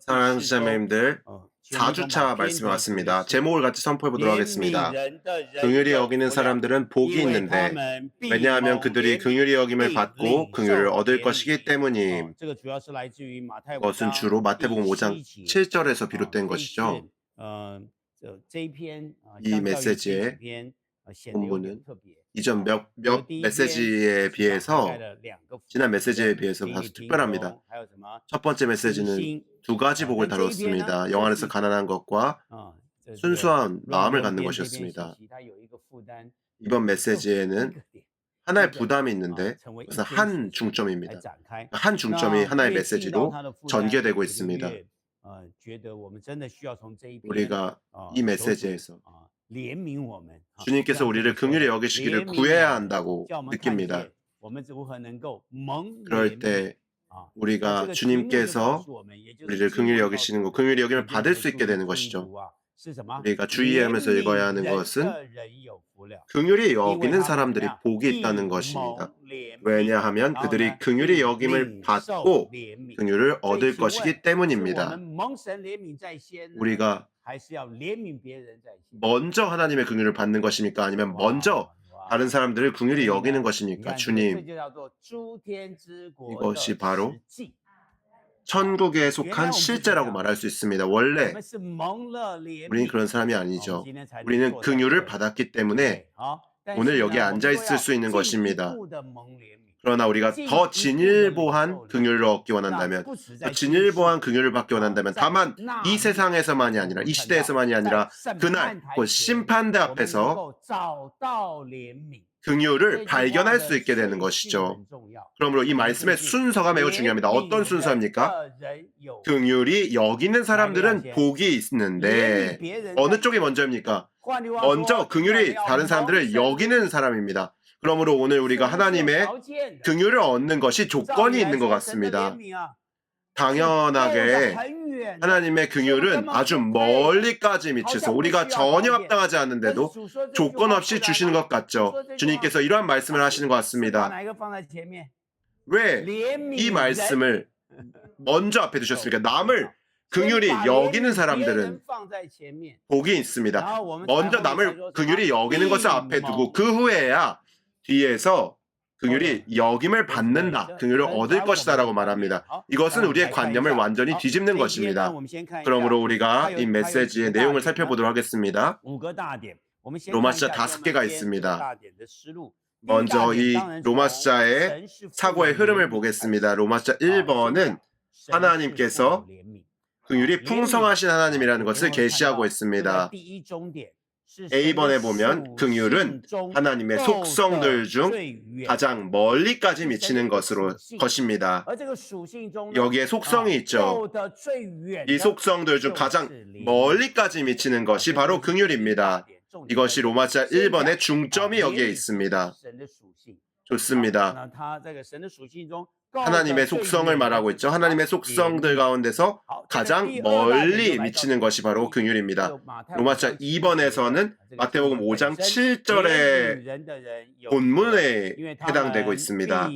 사랑하는 자매님들, 4주차 4주차 말씀에 말씀에 왔습니다. 왔습니다. 제목을 같이 선포해 보도록 하겠습니다. 긍휼히 여기는 사람들은 복이 있는데 왜냐하면 그들이 긍휼히 여김을 받고 긍휼을 얻을 것이기 때문임. 이것은 주로 마태복음 5장 7절에서 비롯된 것이죠. 이 메시지의 본문은 이전 몇 메시지에 비해서 지난 메시지에 비해서 다소 특별합니다. 첫 번째 메시지는 두 가지 복을 다뤘습니다. 영 안에서 가난한 것과 순수한 마음을 갖는 것이었습니다. 이번 메시지에는 하나의 부담이 있는데 그것은 한 중점입니다. 한 중점이 하나의 메시지로 전개되고 있습니다. 우리가 이 메시지에서 주님께서 우리를 긍휼히 여기시기를 구해야 한다고 느낍니다. 그럴 때 우리가 주님께서 우리를 긍휼히 여기시는 것, 긍휼히 여김을 받을 수 있게 되는 것이죠. 우리가 주의하면서 읽어야 하는 것은 긍휼히 여기는 사람들이 복이 있다는 것입니다. 왜냐하면 그들이 긍휼히 여김을 받고 긍휼을 얻을 것이기 때문입니다. 우리가 먼저 하나님의 긍휼을 받는 것입니까? 아니면 먼저 다른 사람들을 긍휼히 여기는 것입니까? 주님, 이것이 바로 천국에 속한 실제라고 말할 수 있습니다. 원래 우리는 그런 사람이 아니죠. 우리는 긍휼을 받았기 때문에 오늘 여기 앉아 있을 수 있는 것입니다. 그러나 우리가 더 진일보한 긍휼을 얻기 원한다면, 더 진일보한 긍휼을 받기 원한다면 다만 이 세상에서만이 아니라 이 시대에서만이 아니라 그날 곧 심판대 앞에서 긍휼을 발견할 수 있게 되는 것이죠. 그러므로 이 말씀의 순서가 매우 중요합니다. 어떤 순서입니까? 긍휼히 여기는 사람들은 복이 있는데 어느 쪽이 먼저입니까? 먼저 긍휼히 다른 사람들을 여기는 사람입니다. 그러므로 오늘 우리가 하나님의 긍휼을 얻는 것이 조건이 있는 것 같습니다. 당연하게 하나님의 긍휼은 아주 멀리까지 미쳐서 우리가 전혀 합당하지 않는데도 조건 없이 주시는 것 같죠. 주님께서 이러한 말씀을 하시는 것 같습니다. 왜 이 말씀을 먼저 앞에 두셨습니까? 남을 긍휼히 여기는 사람들은 복이 있습니다. 먼저 남을 긍휼히 여기는 것을 앞에 두고 그 후에야 뒤에서 긍휼히 여김을 받는다, 긍휼을 얻을 것이다 라고 말합니다. 이것은 우리의 관념을 완전히 뒤집는 것입니다. 그러므로 우리가 이 메시지의 내용을 살펴보도록 하겠습니다. 로마시자 5개가 있습니다. 먼저 이 로마시자의 사고의 흐름을 보겠습니다. 로마시자 1번은 하나님께서 긍휼이 풍성하신 하나님이라는 것을 계시하고 있습니다. A번에 보면 긍휼은 하나님의 속성들 중 가장 멀리까지 미치는 것입니다. 여기에 속성이 있죠. 이 속성들 중 가장 멀리까지 미치는 것이 바로 긍휼입니다. 이것이 로마시자 1번의 중점이 여기에 있습니다. 좋습니다. 하나님의 속성을 말하고 있죠. 하나님의 속성들 가운데서 가장 멀리 미치는 것이 바로 긍휼입니다. 로마시자 2번에서는 마태복음 5장 7절의 본문에 해당되고 있습니다.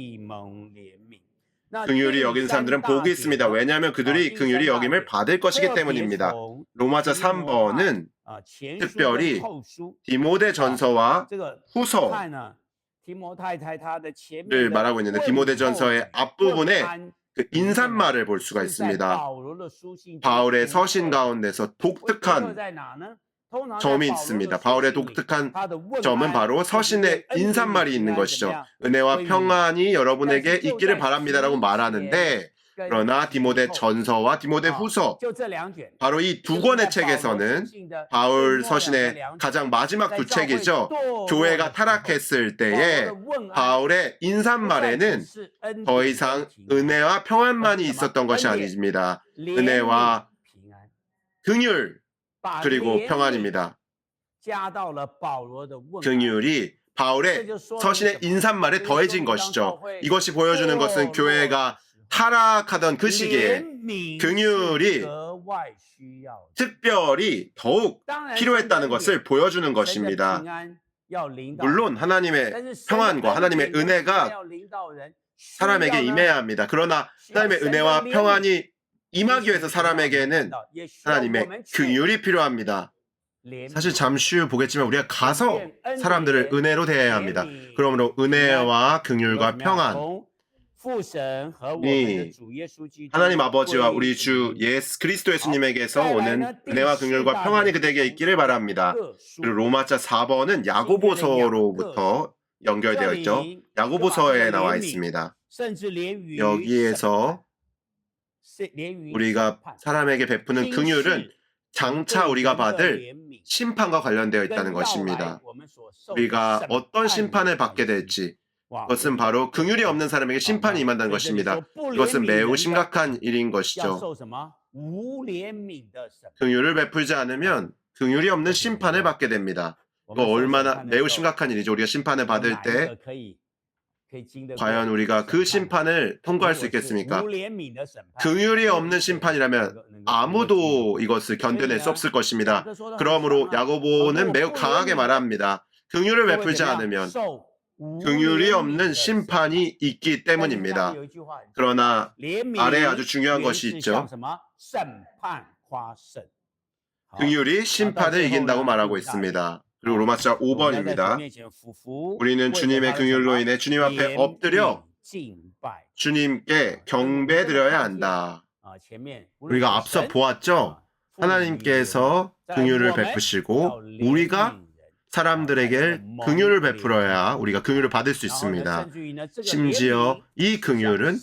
긍휼히 여기는 사람들은 복이 있습니다. 왜냐하면 그들이 긍휼히 여김을 받을 것이기 때문입니다. 로마시자 3번은 특별히 디모데전서와 후서를 말하고 있는데 디모데전서의 앞부분에 그 인사말을 볼 수가 있습니다. 바울의 서신 가운데서 독특한 점이 있습니다. 바울의 독특한 점은 바로 서신의 인사말이 있는 것이죠. 은혜와 평안이 여러분에게 있기를 바랍니다라고 말하는데 그러나 디모데 전서와 디모데 후서 바로 이 두 권의 책에서는 바울 서신의 가장 마지막 두 책이죠. 교회가 타락했을 때에 바울의 인사말에는 더 이상 은혜와 평안만이 있었던 것이 아닙니다. 은혜와 긍휼 그리고 평안입니다. 긍휼이 바울의 서신의 인사말에 더해진 것이죠. 이것이 보여주는 것은 교회가 타락하던 그 시기에 긍휼이 특별히 더욱 필요했다는 것을 보여주는 것입니다. 물론 하나님의 평안과 하나님의 은혜가 사람에게 임해야 합니다. 그러나 하나님의 은혜와 평안이 임하기 위해서 사람에게는 하나님의 긍휼이 필요합니다. 사실 잠시 후 보겠지만 우리가 가서 사람들을 은혜로 대해야 합니다. 그러므로 은혜와 긍휼과 평안이 하나님 아버지와 우리 주 예수 그리스도 예수님에게서 오는 은혜와 긍휼과 평안이 그대에게 있기를 바랍니다. 그리고 로마자 4번은 야고보서로부터 연결되어 있죠. 야고보서에 나와 있습니다. 여기에서 우리가 사람에게 베푸는 긍휼은 장차 우리가 받을 심판과 관련되어 있다는 것입니다. 우리가 어떤 심판을 받게 될지, 그것은 바로 긍휼이 없는 사람에게 심판이 임한다는 것입니다. 이것은 매우 심각한 일인 것이죠. 긍휼을 베풀지 않으면 긍휼이 없는 심판을 받게 됩니다. 이거 얼마나 매우 심각한 일이죠. 우리가 심판을 받을 때 과연 우리가 그 심판을 통과할 수 있겠습니까? 긍휼이 없는 심판이라면 아무도 이것을 견뎌낼 수 없을 것입니다. 그러므로 야고보는 매우 강하게 말합니다. 긍휼을 베풀지 않으면 긍휼이 없는 심판이 있기 때문입니다. 그러나 아래에 아주 중요한 것이 있죠. 긍휼이 심판을 이긴다고 말하고 있습니다. 그리고 로마서 5번입니다. 우리는 주님의 긍휼로 인해 주님 앞에 엎드려 주님께 경배드려야 한다. 우리가 앞서 보았죠? 하나님께서 긍휼을 베푸시고 우리가 사람들에게 긍휼을 베풀어야 우리가 긍휼을 받을 수 있습니다. 심지어 이 긍휼은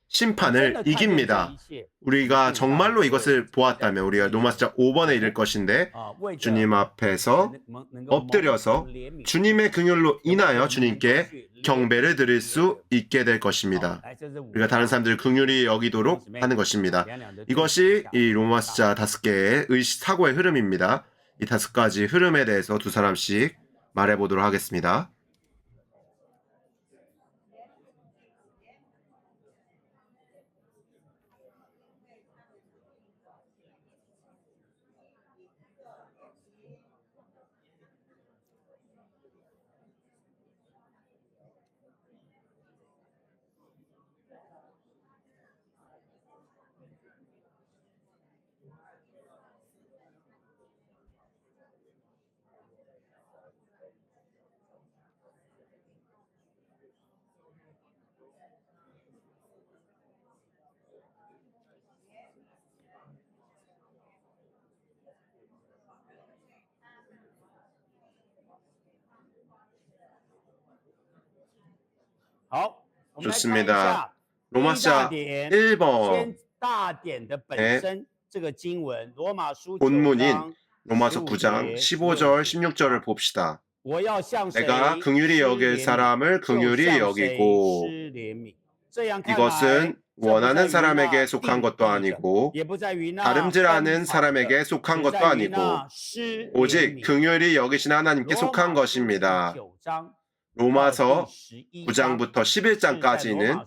심판을 이깁니다. 우리가 정말로 이것을 보았다면 우리가 로마서 5번에 이를 것인데 주님 앞에서 엎드려서 주님의 긍휼로 인하여 주님께 경배를 드릴 수 있게 될 것입니다. 우리가 다른 사람들을 긍휼히 여기도록 하는 것입니다. 이것이 이 로마서 5개의 사고의 흐름입니다. 이 5가지 흐름에 대해서 두 사람씩 말해보도록 하겠습니다. 좋습니다. 로마서 1번의 본문인 로마서 9장 15절 16절을 봅시다. 내가 긍휼히 여길 사람을 긍휼히 여기고 이것은 원하는 사람에게 속한 것도 아니고 다름질하는 사람에게 속한 것도 아니고 오직 긍휼히 여기시는 하나님께 속한 것입니다. 로마서 9장부터 11장까지는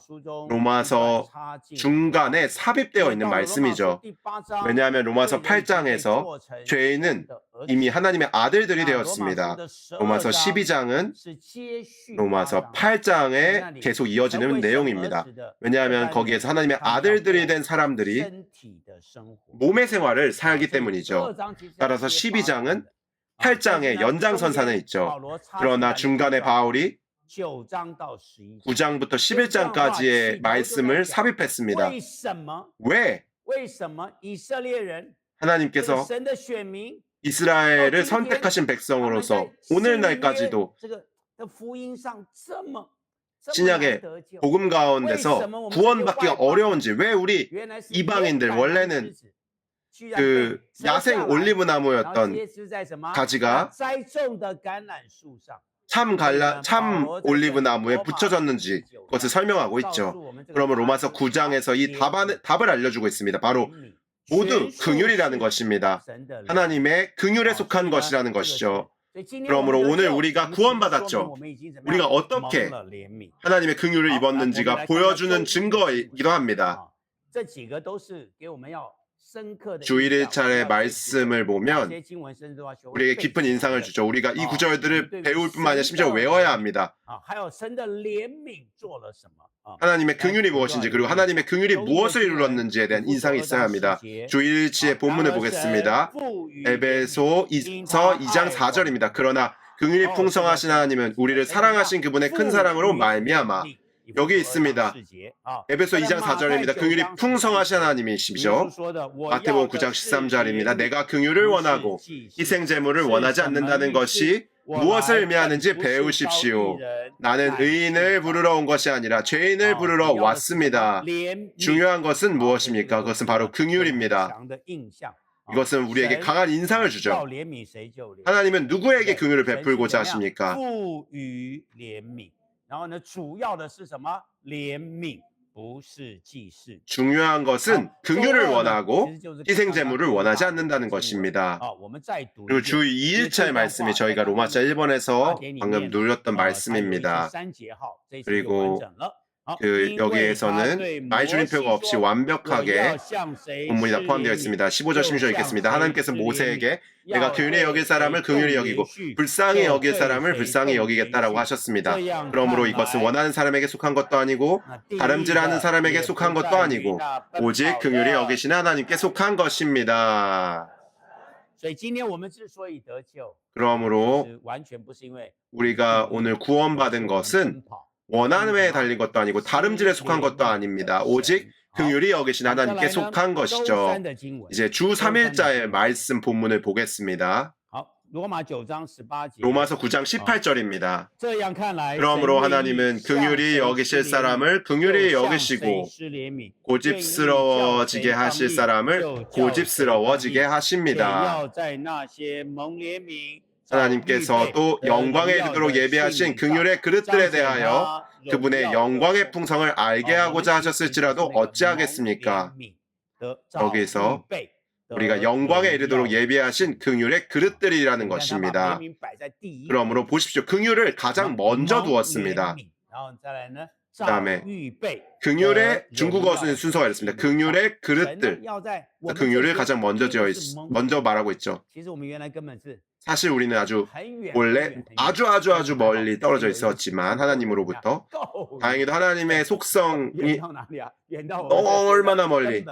로마서 중간에 삽입되어 있는 말씀이죠. 왜냐하면 로마서 8장에서 죄인은 이미 하나님의 아들들이 되었습니다. 로마서 12장은 로마서 8장에 계속 이어지는 내용입니다. 왜냐하면 거기에서 하나님의 아들들이 된 사람들이 몸의 생활을 살기 때문이죠. 따라서 12장은 8장의 연장선상에 있죠. 그러나 중간에 바울이 9장부터 11장까지의 말씀을 삽입했습니다. 왜? 하나님께서 이스라엘을 선택하신 백성으로서 오늘날까지도 신약의 복음 가운데서 구원받기가 어려운지, 왜 우리 이방인들 원래는 그 야생 올리브 나무였던 가지가 참 올리브 나무에 붙여졌는지 그것을 설명하고 있죠. 그러면 로마서 9장에서 이 답을 알려주고 있습니다. 바로 모두 긍휼이라는 것입니다. 하나님의 긍휼에 속한 것이라는 것이죠. 그러므로 오늘 우리가 구원받았죠. 우리가 어떻게 하나님의 긍휼을 입었는지가 보여주는 증거이기도 합니다. 주 1일차의 말씀을 보면 우리에게 깊은 인상을 주죠. 우리가 이 구절들을 배울 뿐만 아니라 심지어 외워야 합니다. 하나님의 긍휼이 무엇인지 그리고 하나님의 긍휼이 무엇을 이루었는지에 대한 인상이 있어야 합니다. 주 1일치의 본문을 보겠습니다. 에베소서 2장 4절입니다. 그러나 긍휼이 풍성하신 하나님은 우리를 사랑하신 그분의 큰 사랑으로 말미암아 여기 있습니다. 에베소 2장 4절입니다. 긍휼이 풍성하신 하나님이시죠. 마태복음 9장 13절입니다. 내가 긍휼을 원하고 희생 제물을 원하지 않는다는 것이 무엇을 의미하는지 배우십시오. 나는 의인을 부르러 온 것이 아니라 죄인을 부르러 왔습니다. 중요한 것은 무엇입니까? 그것은 바로 긍휼입니다. 이것은 우리에게 강한 인상을 주죠. 하나님은 누구에게 긍휼을 베풀고자 하십니까? 중요한 것은 긍휼을 원하고 희생 제물을 원하지 않는다는 것입니다. 그리고 주 2일차의 말씀이 저희가 로마서 1번에서 방금 눌렸던 말씀입니다. 그리고 여기에서는 말줄임표가 없이 완벽하게 본문이 다 포함되어 있습니다. 15절 16절 읽겠습니다. 하나님께서 모세에게 내가 긍휼히 여길 사람을 긍휼히 여기고 불쌍히 여길 사람을 불쌍히 여기겠다라고 하셨습니다. 그러므로 이것은 원하는 사람에게 속한 것도 아니고 다름질하는 사람에게 속한 것도 아니고 오직 긍휼히 여기시는 하나님께 속한 것입니다. 그러므로 우리가 오늘 구원받은 것은 원함에 달린 것도 아니고 다름질에 속한 것도 아닙니다. 오직 긍휼히 여기신 하나님께 속한 것이죠. 이제 주 3일자의 말씀 본문을 보겠습니다. 로마서 9장 18절입니다. 그러므로 하나님은 긍휼히 여기실 사람을 긍휼히 여기시고 고집스러워지게 하실 사람을 고집스러워지게 하십니다. 하나님께서 또 영광에 이르도록 예비하신 긍휼의 그릇들에 대하여 그분의 영광의 풍성을 알게 하고자 하셨을지라도 어찌하겠습니까? 여기서 우리가 영광에 이르도록 예비하신 긍휼의 그릇들이라는 것입니다. 그러므로 보십시오. 긍휼을 가장 먼저 두었습니다. 그 다음에 긍휼의 중국어 순서가 이렇습니다. 긍휼의 그릇들. 긍휼을 가장 먼저 말하고 있죠. 사실 우리는 원래 아주 멀리 떨어져 있었지만 하나님으로부터 다행히도 하나님의 속성이 얼마나 멀리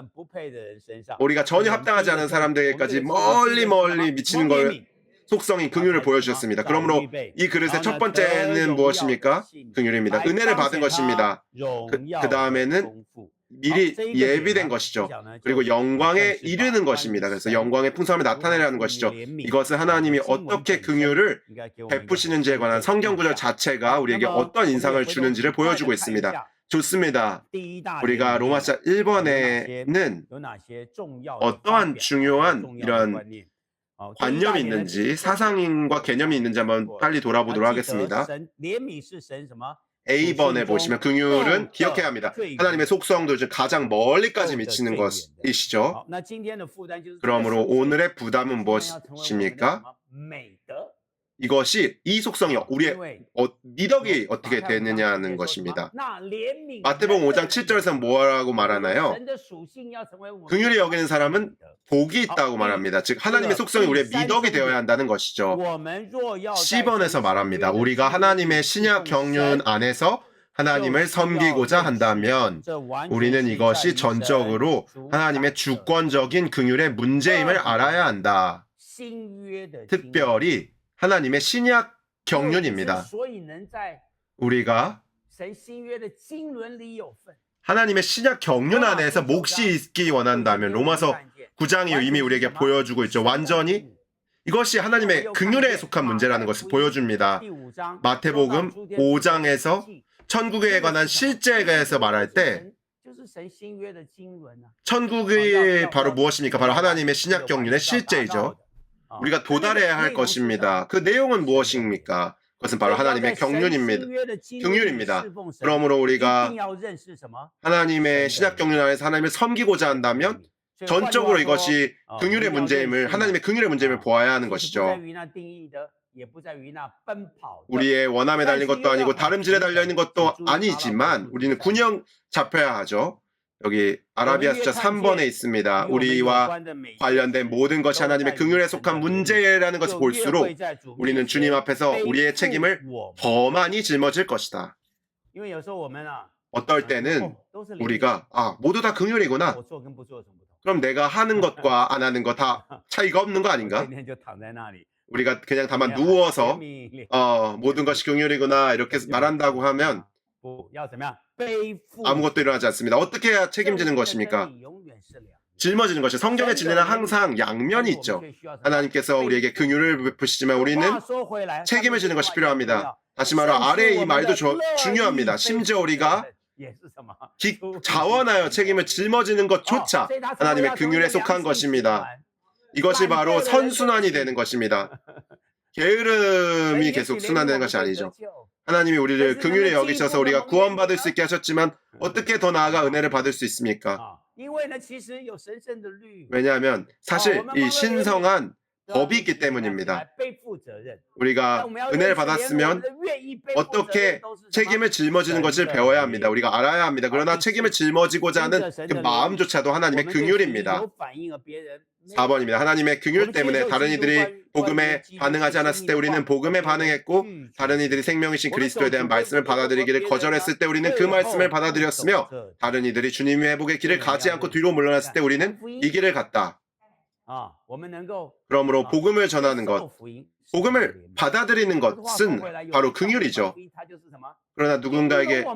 우리가 전혀 합당하지 않은 사람들에게까지 멀리 미치는 걸 속성이 긍휼을 보여주셨습니다. 그러므로 이 그릇의 첫 번째는 무엇입니까? 긍휼입니다. 은혜를 받은 것입니다. 그 다음에는 미리 예비된 것이죠. 그리고 영광에 이르는 것입니다. 그래서 영광의 풍성함을 나타내라는 것이죠. 이것은 하나님이 어떻게 긍휼을 베푸시는지에 관한 성경 구절 자체가 우리에게 어떤 인상을 주는지를 보여주고 있습니다. 좋습니다. 우리가 로마서 1번에는 어떠한 중요한 이런 관념이 있는지 사상과 개념이 있는지 한번 빨리 돌아보도록 하겠습니다. A번에 보시면 긍휼은 기억해야 합니다. 하나님의 속성도 가장 멀리까지 미치는 것이시죠. 그러므로 오늘의 부담은 무엇입니까? 이것이 이 속성이 우리의 미덕이 어떻게 되느냐는 것입니다. 마태복음 5장 7절에서 뭐라고 말하나요? 긍휼히 여기는 사람은 복이 있다고 말합니다. 즉 하나님의 속성이 우리의 미덕이 되어야 한다는 것이죠. 10번에서 말합니다. 우리가 하나님의 신약 경륜 안에서 하나님을 섬기고자 한다면 우리는 이것이 전적으로 하나님의 주권적인 긍휼의 문제임을 알아야 한다. 특별히 하나님의 신약 경륜입니다. 우리가 하나님의 신약 경륜 안에서 몫이 있기 원한다면 로마서 9장이 이미 우리에게 보여주고 있죠. 완전히 이것이 하나님의 긍휼에 속한 문제라는 것을 보여줍니다. 마태복음 5장에서 천국에 관한 실제에 대해서 말할 때 천국이 바로 무엇입니까? 바로 하나님의 신약 경륜의 실제이죠. 우리가 도달해야 할 것입니다. 그 내용은 무엇입니까? 그것은 바로 하나님의 긍휼입니다. 그러므로 우리가 하나님의 신약 경륜 안에서 하나님을 섬기고자 한다면 전적으로 이것이 긍휼의 문제임을 하나님의 긍휼의 문제임을 보아야 하는 것이죠. 우리의 원함에 달린 것도 아니고 다름질에 달려 있는 것도 아니지만 우리는 균형 잡혀야 하죠. 여기 아라비아 숫자 3번에 있습니다. 우리와 관련된 모든 것이 하나님의 긍휼에 속한 문제라는 것을 볼수록 우리는 주님 앞에서 우리의 책임을 더 많이 짊어질 것이다. 어떨 때는 우리가 모두 다 긍휼이구나. 그럼 내가 하는 것과 안 하는 것 다 차이가 없는 거 아닌가? 우리가 그냥 다만 누워서 모든 것이 긍휼이구나 이렇게 말한다고 하면 아무것도 일어나지 않습니다. 어떻게 해야 책임지는 것입니까? 짊어지는 것이 성경의 진리는 항상 양면이 있죠. 하나님께서 우리에게 긍휼을 베푸시지만 우리는 책임을 지는 것이 필요합니다. 다시 말해 아래의 이 말도 중요합니다. 심지어 우리가 자원하여 책임을 짊어지는 것조차 하나님의 긍휼에 속한 것입니다. 이것이 바로 선순환이 되는 것입니다. 게으름이 계속 순환되는 것이 아니죠. 하나님이 우리를 긍휼히 여기셔서 우리가 구원받을 수 있게 하셨지만 어떻게 더 나아가 은혜를 받을 수 있습니까? 왜냐하면 사실 이 신성한 법이 있기 때문입니다. 우리가 은혜를 받았으면 어떻게 책임을 짊어지는 것을 배워야 합니다. 우리가 알아야 합니다. 그러나 책임을 짊어지고자 하는 그 마음조차도 하나님의 긍휼입니다. 4번입니다. 하나님의 긍휼 때문에 다른 이들이 복음에 반응하지 않았을 때 우리는 복음에 반응했고 다른 이들이 생명이신 그리스도에 대한 말씀을 받아들이기를 거절했을 때 우리는 그 말씀을 받아들였으며 다른 이들이 주님의 회복의 길을 가지 않고 뒤로 물러났을 때 우리는 이 길을 갔다. 그러므로 복음을 전하는 것, 복음을 받아들이는 것은 바로 긍휼이죠. 그러나 누군가에게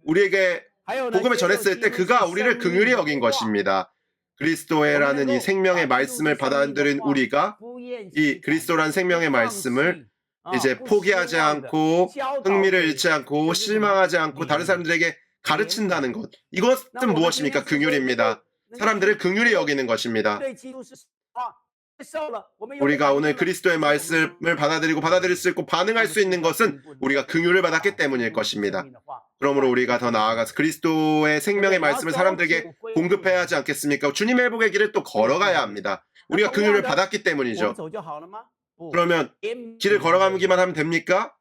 우리에게 복음을 전했을 때 그가 우리를 긍휼히 여긴 것입니다. 그리스도라는 이 생명의 말씀을 받아들인 우리가 이 그리스도라는 생명의 말씀을 이제 포기하지 않고 흥미를 잃지 않고 실망하지 않고 다른 사람들에게 가르친다는 것. 이것은 무엇입니까? 긍휼입니다. 사람들을 긍휼히 여기는 것입니다. 우리가 오늘 그리스도의 말씀을 받아들이고 받아들일 수 있고 반응할 수 있는 것은 우리가 긍휼을 받았기 때문일 것입니다. 그러므로 우리가 더 나아가서 그리스도의 생명의 말씀을 사람들에게 공급해야 하지 않겠습니까? 주님의 회복의 길을 또 걸어가야 합니다. 우리가 긍휼을 받았기 때문이죠. 그러면 길을 걸어가기만 하면 됩니까?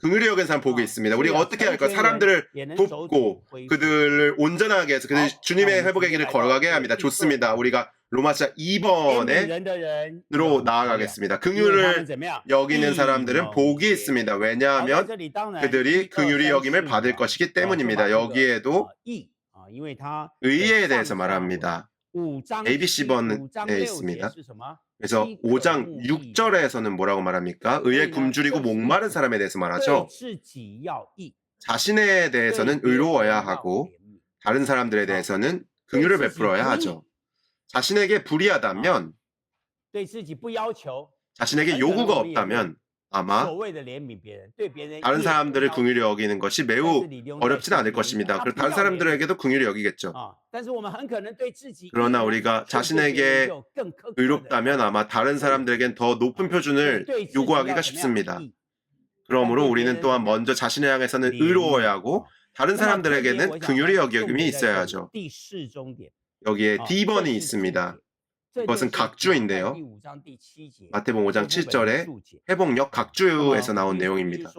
긍휼히 여긴 사람 복이 있습니다. 우리가 어떻게 할까? 사람들을 돕고 그들을 온전하게 해서 그들이 주님의 회복의 길을 걸어가게 해야 합니다. 좋습니다. 우리가 로마서 2번으로 나아가겠습니다. 긍휼을 여기는 사람들은 복이 있습니다. 왜냐하면 그들이 긍휼히 여김을 받을 것이기 때문입니다. 여기에도 의에 대해서 말합니다. ABC번에 있습니다. 그래서 5장 6절에서는 뭐라고 말합니까? 의에 굶주리고 목마른 사람에 대해서 말하죠. 자신에 대해서는 의로워야 하고 다른 사람들에 대해서는 긍휼을 베풀어야 하죠. 자신에게 불의하다면, 자신에게 요구가 없다면 아마 다른 사람들을 긍휼히 여기는 것이 매우 어렵지는 않을 것입니다. 그리고 다른 사람들에게도 긍휼히 여기겠죠. 그러나 우리가 자신에게 의롭다면 아마 다른 사람들에겐 더 높은 표준을 요구하기가 쉽습니다. 그러므로 우리는 또한 먼저 자신을 향해서는 의로워야 하고 다른 사람들에게는 긍휼히 여김이 있어야 하죠. 여기에 D번이 있습니다. 그것은 각주인데요. 마태복음 5장 7절에 회복력 각주에서 나온 내용입니다.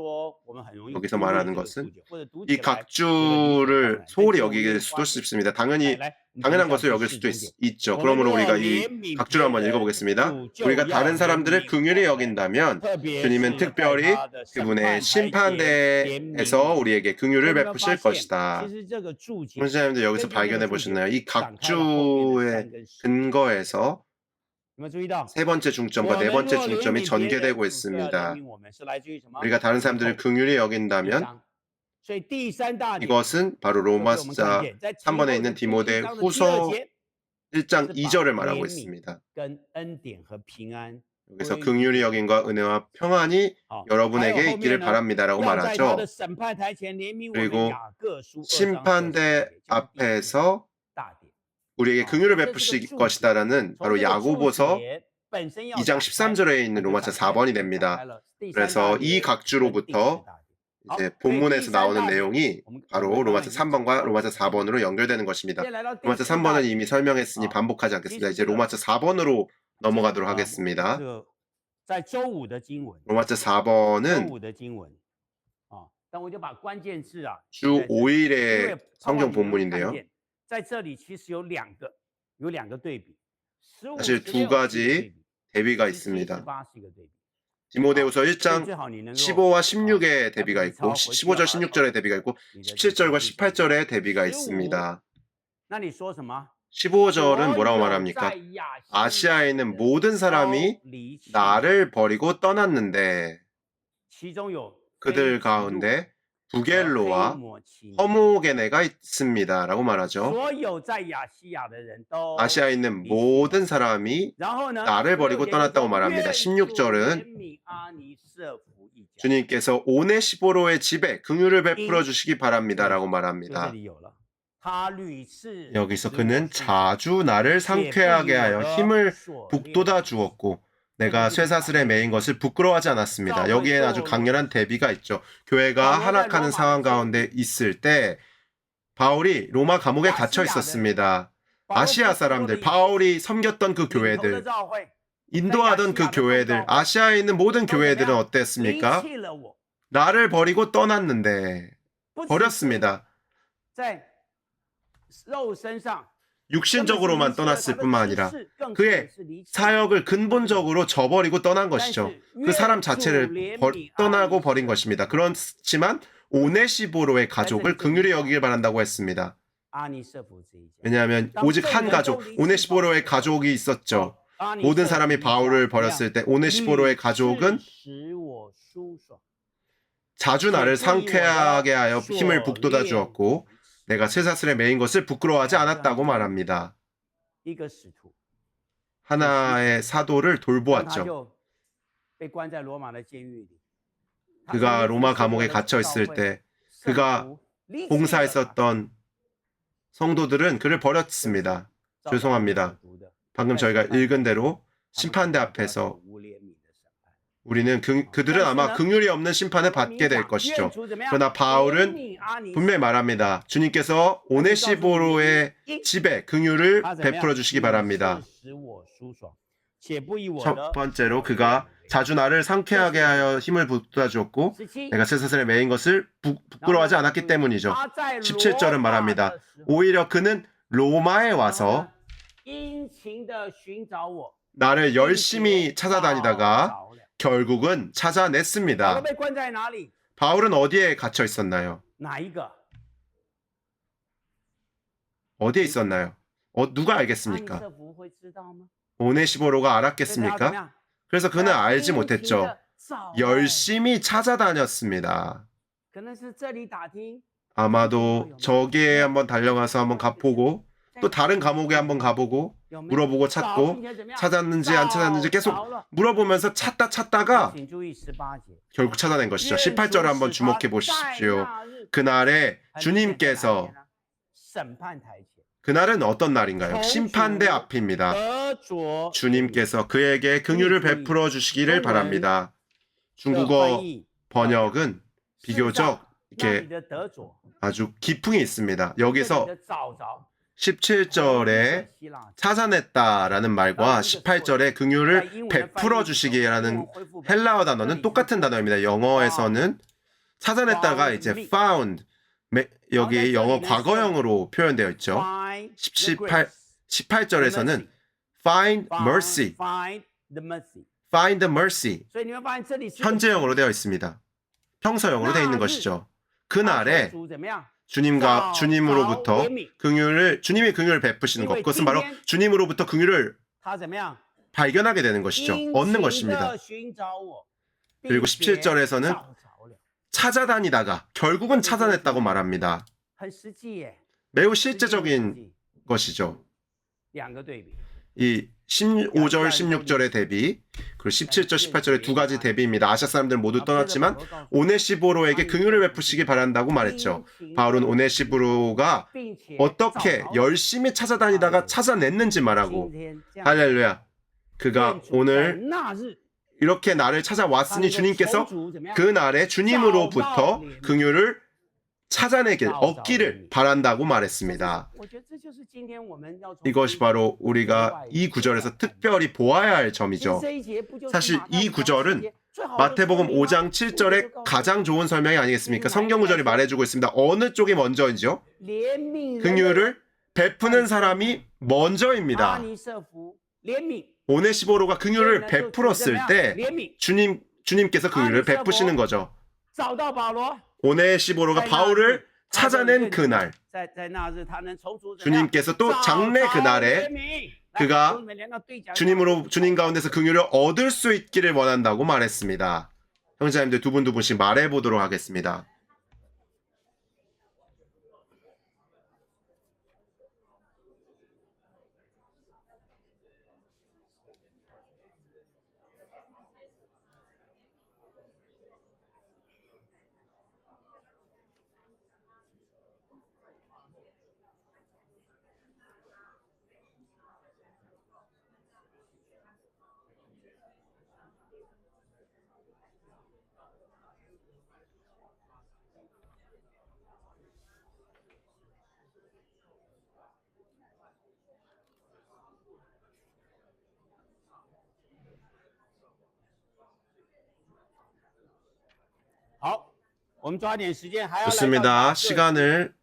여기서 말하는 것은 이 각주를 소홀히 여길 수도 쉽습니다. 당연한 것을 여길 수도 있죠. 그러므로 우리가 이 각주를 한번 읽어보겠습니다. 우리가 다른 사람들을 긍휼히 여긴다면 주님은 특별히 그분의 심판대에서 우리에게 긍휼을 베푸실 것이다. 선생님들 여기서 발견해 보셨나요? 이 각주의 근거에서 세 번째 중점과 네 번째 중점이 전개되고 있습니다. 우리가 다른 사람들을 긍휼히 여긴다면 이것은 바로 로마서 3번에 있는 디모데 후서 1장 2절을 말하고 있습니다. 여기서 긍휼히 여김과 은혜와 평안이 여러분에게 있기를 바랍니다라고 말하죠. 그리고 심판대 앞에서 우리에게 긍휼을 베푸실 것이다라는 바로 야고보서 2장 13절에 있는 로마서 4번이 됩니다. 그래서 이 각주로부터 이제 본문에서 나오는 내용이 바로 로마서 3번과 로마서 4번으로 연결되는 것입니다. 로마서 3번은 이미 설명했으니 반복하지 않겠습니다. 이제 로마서 4번으로 넘어가도록 하겠습니다. 로마서 4번은 주 5일의 성경 본문인데요. 사실 두 가지 대비가 있습니다. 디모데후서 1장 15와 16의 대비가 있고 15절 16절의 대비가 있고 17절과 18절의 대비가 있습니다. 15절은 뭐라고 말합니까? 아시아에 있는 모든 사람이 나를 버리고 떠났는데 그들 가운데 부겔로와 허무게네가 있습니다 라고 말하죠. 아시아에 있는 모든 사람이 나를 버리고 떠났다고 말합니다. 16절은 주님께서 오네시보로의 집에 긍휼을 베풀어 주시기 바랍니다 라고 말합니다. 여기서 그는 자주 나를 상쾌하게 하여 힘을 북돋아 주었고 내가 쇠사슬에 매인 것을 부끄러워하지 않았습니다. 여기에 아주 강렬한 대비가 있죠. 교회가 하락하는 상황 가운데 있을 때 바울이 로마 감옥에 갇혀 있었습니다. 아시아 사람들, 바울이 섬겼던 그 교회들, 인도하던 그 교회들, 아시아에 있는 모든 교회들은 어땠습니까? 나를 버리고 떠났는데 버렸습니다. 육신적으로만 떠났을 뿐만 아니라 그의 사역을 근본적으로 저버리고 떠난 것이죠. 그 사람 자체를 떠나고 버린 것입니다. 그렇지만 오네시보로의 가족을 긍휼히 여기길 바란다고 했습니다. 왜냐하면 오직 한 가족, 오네시보로의 가족이 있었죠. 모든 사람이 바울을 버렸을 때 오네시보로의 가족은 자주 나를 상쾌하게 하여 힘을 북돋아 주었고 내가 쇠사슬에 매인 것을 부끄러워하지 않았다고 말합니다. 하나의 사도를 돌보았죠. 그가 로마 감옥에 갇혀 있을 때 그가 봉사했었던 성도들은 그를 버렸습니다. 죄송합니다. 방금 저희가 읽은 대로 심판대 앞에서 우리는 그들은 아마 긍휼이 없는 심판을 받게 될 것이죠. 그러나 바울은 분명히 말합니다. 주님께서 오네시보로의 집에 긍휼을 베풀어 주시기 바랍니다. 첫 번째로 그가 자주 나를 상쾌하게 하여 힘을 북돋아 주었고 내가 쇠사슬에 매인 것을 부끄러워하지 않았기 때문이죠. 17절은 말합니다. 오히려 그는 로마에 와서 나를 열심히 찾아다니다가 결국은 찾아냈습니다. 바울은 어디에 갇혀 있었나요? 어디에 있었나요? 누가 알겠습니까? 오네시보로가 알았겠습니까? 그래서 그는 알지 못했죠. 열심히 찾아다녔습니다. 아마도 저기에 한번 달려가서 한번 가보고 또 다른 감옥에 한번 가보고 물어보고 찾고 찾았는지 안 찾았는지 계속 물어보면서 찾다가 결국 찾아낸 것이죠. 18절을 한번 주목해 보십시오. 그날에 주님께서 그날은 어떤 날인가요? 심판대 앞입니다. 주님께서 그에게 긍휼을 베풀어 주시기를 바랍니다. 중국어 번역은 비교적 이렇게 아주 기풍이 있습니다. 여기서 17절에 찾아냈다라는 말과 18절에 긍휼을 베풀어 주시기라는 헬라어 단어는 똑같은 단어입니다. 영어에서는 찾아냈다가 이제 found, 여기 영어 과거형으로 표현되어 있죠. 18절에서는 find mercy, find mercy, 현재형으로 되어 있습니다. 평서형으로 되어 있는 것이죠. 그날에 주님으로부터 주님이 긍휼을 베푸시는 것, 그것은 바로 주님으로부터 긍휼을 발견하게 되는 것이죠. 얻는 것입니다. 그리고 17절에서는 찾아다니다가 결국은 찾아냈다고 말합니다. 매우 실제적인 것이죠. 이 15절, 16절의 대비, 그리고 17절, 18절의 두 가지 대비입니다. 아시아 사람들은 모두 떠났지만 오네시보로에게 긍휼을 베푸시기 바란다고 말했죠. 바울은 오네시보로가 어떻게 열심히 찾아다니다가 찾아냈는지 말하고, 할렐루야, 그가 오늘 이렇게 나를 찾아왔으니 주님께서 그 날에 주님으로부터 긍휼을 얻기를 바란다고 말했습니다. 이것이 바로 우리가 이 구절에서 특별히 보아야 할 점이죠. 사실 이 구절은 마태복음 5장 7절에 가장 좋은 설명이 아니겠습니까? 성경 구절이 말해주고 있습니다. 어느 쪽이 먼저이죠? 긍휼을 베푸는 사람이 먼저입니다. 오네시보로가 긍휼을 베풀었을 때 주님께서 긍휼을 베푸시는 거죠. 오네시보로가 바울을 찾아낸 그날, 주님께서 또 장래 그날에 그가 주님 가운데서 긍휼을 얻을 수 있기를 원한다고 말했습니다. 형제자님들 두 분씩 말해보도록 하겠습니다. 좋습니다. 시간을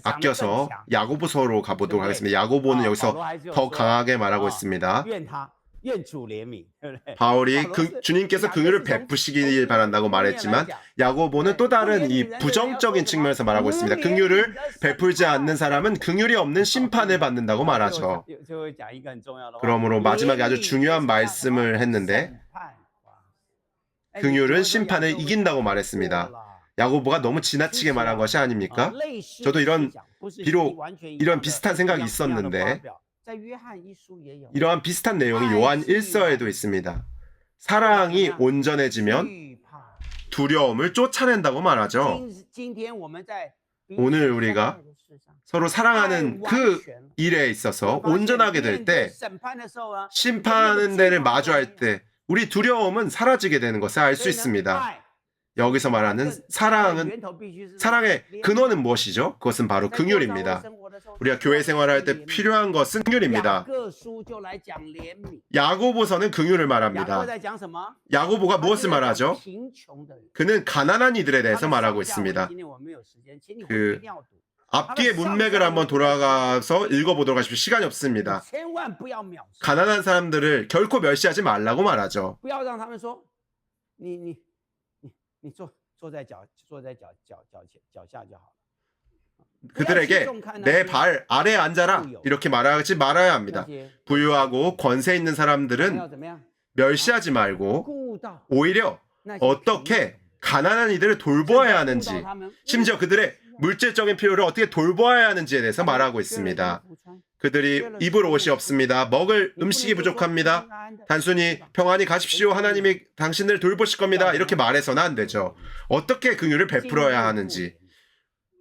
아껴서 야고보서로 가보도록 하겠습니다. 야고보는 여기서 더 강하게 말하고 있습니다. 바울이 주님께서 긍휼을 베푸시길 바란다고 말했지만 야고보는 또 다른 이 부정적인 측면에서 말하고 있습니다. 긍휼을 베풀지 않는 사람은 긍휼이 없는 심판을 받는다고 말하죠. 그러므로 마지막에 아주 중요한 말씀을 했는데 긍휼은 심판을 이긴다고 말했습니다. 야고보가 너무 지나치게 말한 것이 아닙니까? 저도 비록 이런 비슷한 생각이 있었는데 이러한 비슷한 내용이 요한 1서에도 있습니다. 사랑이 온전해지면 두려움을 쫓아낸다고 말하죠. 오늘 우리가 서로 사랑하는 그 일에 있어서 온전하게 될 때, 심판대를 마주할 때 우리 두려움은 사라지게 되는 것을 알 수 있습니다. 여기서 말하는 사랑의 근원은 무엇이죠? 그것은 바로 긍휼입니다. 우리가 교회 생활할 때 필요한 것은 긍휼입니다. 야고보서는 긍휼을 말합니다. 야고보가 무엇을 말하죠? 그는 가난한 이들에 대해서 말하고 있습니다. 앞뒤의 문맥을 한번 돌아가서 읽어보도록 하십시오. 시간이 없습니다. 가난한 사람들을 결코 멸시하지 말라고 말하죠. 그들에게 내 발 아래에 앉아라 이렇게 말하지 말아야 합니다. 부유하고 권세 있는 사람들은 멸시하지 말고 오히려 어떻게 가난한 이들을 돌보아야 하는지, 심지어 그들의 물질적인 필요를 어떻게 돌보아야 하는지에 대해서 말하고 있습니다. 그들이 입을 옷이 없습니다. 먹을 음식이 부족합니다. 단순히 평안히 가십시오. 하나님이 당신을 돌보실 겁니다. 이렇게 말해서는 안 되죠. 어떻게 긍휼을 베풀어야 하는지,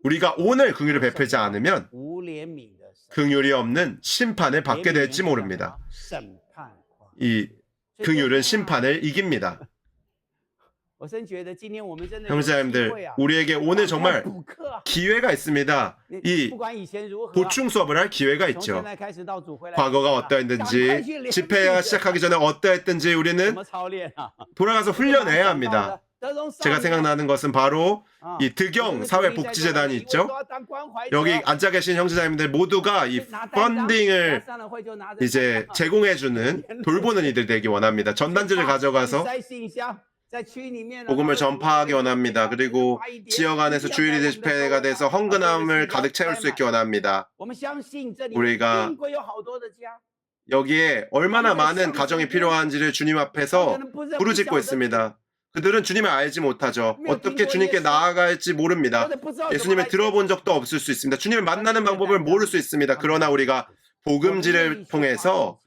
우리가 오늘 긍휼을 베풀지 않으면 긍휼이 없는 심판을 받게 될지 모릅니다. 이 긍휼은 심판을 이깁니다. 형제자님들, 우리에게 오늘 정말 기회가 있습니다. 이 보충 수업을 할 기회가 있죠. 과거가 어떠했는지, 집회가 시작하기 전에 어떠했든지 우리는 돌아가서 훈련해야 합니다. 제가 생각나는 것은 바로 이 득영 사회복지재단이 있죠. 여기 앉아 계신 형제자님들 모두가 이 펀딩을 이제 제공해주는, 돌보는 이들 되기 원합니다. 전단지를 가져가서 복음을 전파하기 원합니다. 그리고 지역 안에서 주일이 집회가 돼서 헌금함을 가득 채울 수 있기 원합니다. 우리가 여기에 얼마나 많은 가정이 필요한지를 주님 앞에서 부르짖고 있습니다. 그들은 주님을 알지 못하죠. 어떻게 주님께 나아갈지 모릅니다. 예수님을 들어본 적도 없을 수 있습니다. 주님을 만나는 방법을 모를 수 있습니다. 그러나 우리가 복음지를 통해서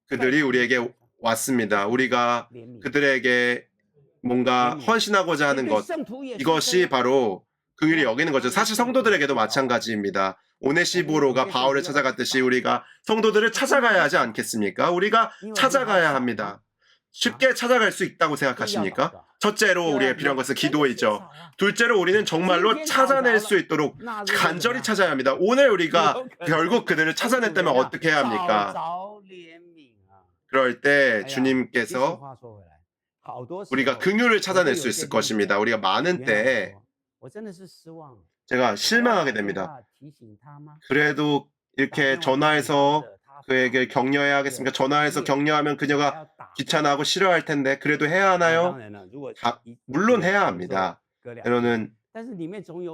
그들이 우리에게 왔습니다. 우리가 그들에게 뭔가 헌신하고자 하는 것, 이것이 바로 긍휼히 여기는 거죠. 사실 성도들에게도 마찬가지입니다. 오네시보로가 바울을 찾아갔듯이 우리가 성도들을 찾아가야 하지 않겠습니까? 우리가 찾아가야 합니다. 쉽게 찾아갈 수 있다고 생각하십니까? 첫째로 우리에게 필요한 것은 기도이죠. 둘째로 우리는 정말로 찾아낼 수 있도록 간절히 찾아야 합니다. 오늘 우리가 결국 그들을 찾아냈다면 어떻게 해야 합니까? 그럴 때 주님께서 우리가 긍휼을 찾아낼 수 있을 것입니다. 우리가 많은 때에 제가 실망하게 됩니다. 그래도 이렇게 전화해서 그에게 격려해야겠습니까? 전화해서 격려하면 그녀가 귀찮아하고 싫어할 텐데 그래도 해야 하나요? 물론 해야 합니다. 때로는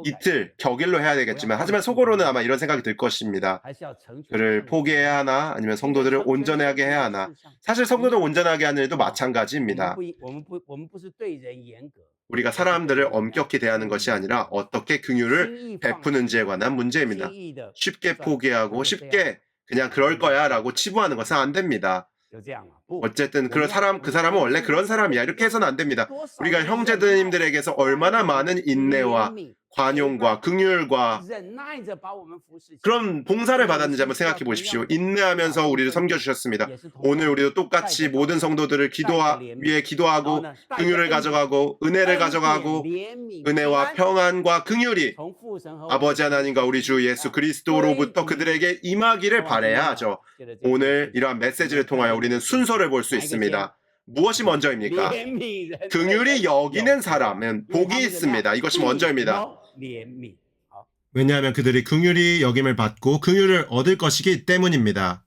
이틀 격일로 해야 되겠지만 하지만 속으로는 아마 이런 생각이 들 것입니다. 그를 포기해야 하나 아니면 성도들을 온전하게 해야 하나. 사실 성도들 온전하게 하는 일도 마찬가지입니다. 우리가 사람들을 엄격히 대하는 것이 아니라 어떻게 긍휼을 베푸는지에 관한 문제입니다. 쉽게 포기하고 쉽게 그냥 그럴 거야 라고 치부하는 것은 안 됩니다. 어쨌든 그 사람은 원래 그런 사람이야 이렇게 해서는 안 됩니다. 우리가 형제님들에게서 얼마나 많은 인내와 관용과 긍휼과 그런 봉사를 받았는지 한번 생각해 보십시오. 인내하면서 우리를 섬겨주셨습니다. 오늘 우리도 똑같이 모든 성도들을 위해 기도하고 긍휼을 가져가고 은혜를 가져가고 은혜와 평안과 긍휼이 아버지 하나님과 우리 주 예수 그리스도로부터 그들에게 임하기를 바라야 하죠. 오늘 이러한 메시지를 통하여 우리는 순서를 볼 수 있습니다. 무엇이 먼저입니까? 긍휼이 여기는 사람은 복이 있습니다. 이것이 먼저입니다. 왜냐하면 그들이 긍휼히 여김을 받고 긍휼을 얻을 것이기 때문입니다.